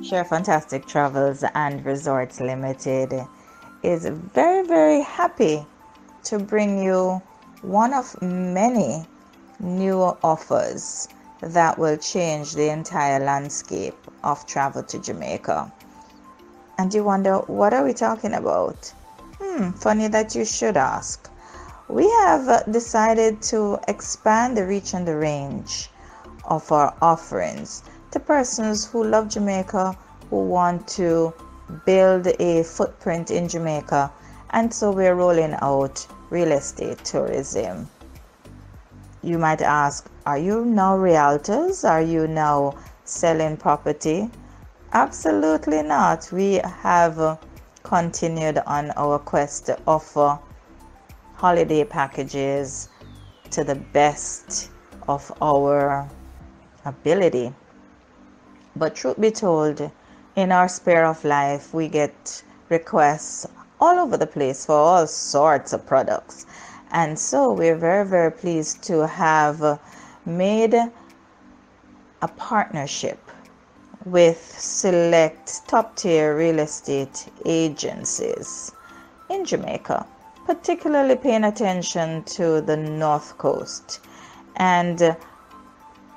Share Fantastic Travels and Resorts Limited is very happy to bring you one of many new offers that will change the entire landscape of travel to Jamaica. And you wonder, what are we talking about? Funny that you should ask. We have decided to expand the reach and the range of our offerings to persons who love Jamaica, who want to build a footprint in Jamaica, and so we're rolling out real estate tourism. You might ask, are you now realtors? Are you now selling property? Absolutely not. We have continued on our quest to offer holiday packages to the best of our ability. But truth be told, in our sphere of life, we get requests all over the place for all sorts of products. And so we're very pleased to have made a partnership with select top-tier real estate agencies in Jamaica, particularly paying attention to the North Coast. And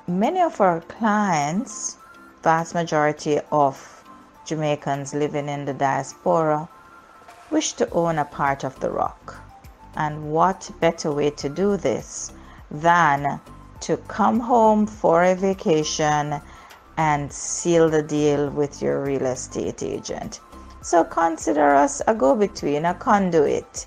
many of our clients, vast majority of Jamaicans living in the diaspora, wish to own a part of the rock. And what better way to do this than to come home for a vacation and seal the deal with your real estate agent. So consider us a go-between, a conduit.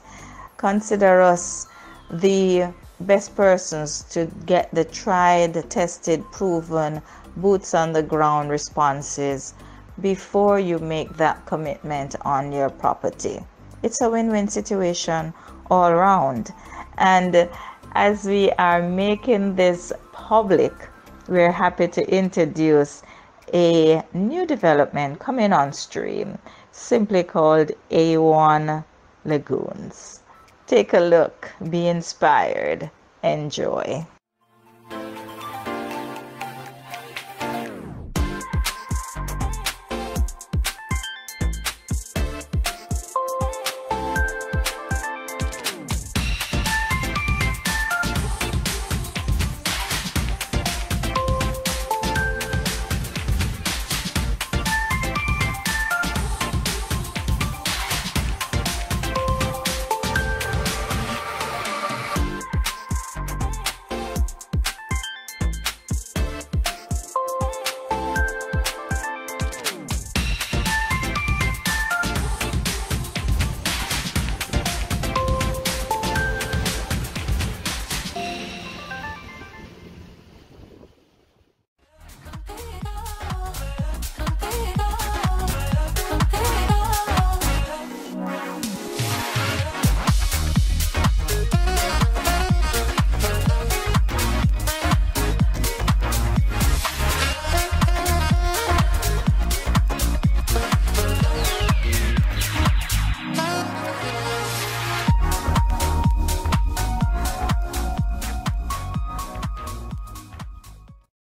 Consider us the best persons to get the tried, tested, proven, boots on the ground responses before you make that commitment on your property. It's a win-win situation all around. And as we are making this public, we're happy to introduce a new development coming on stream, simply called A1 Lagoons. Take a look, be inspired, enjoy.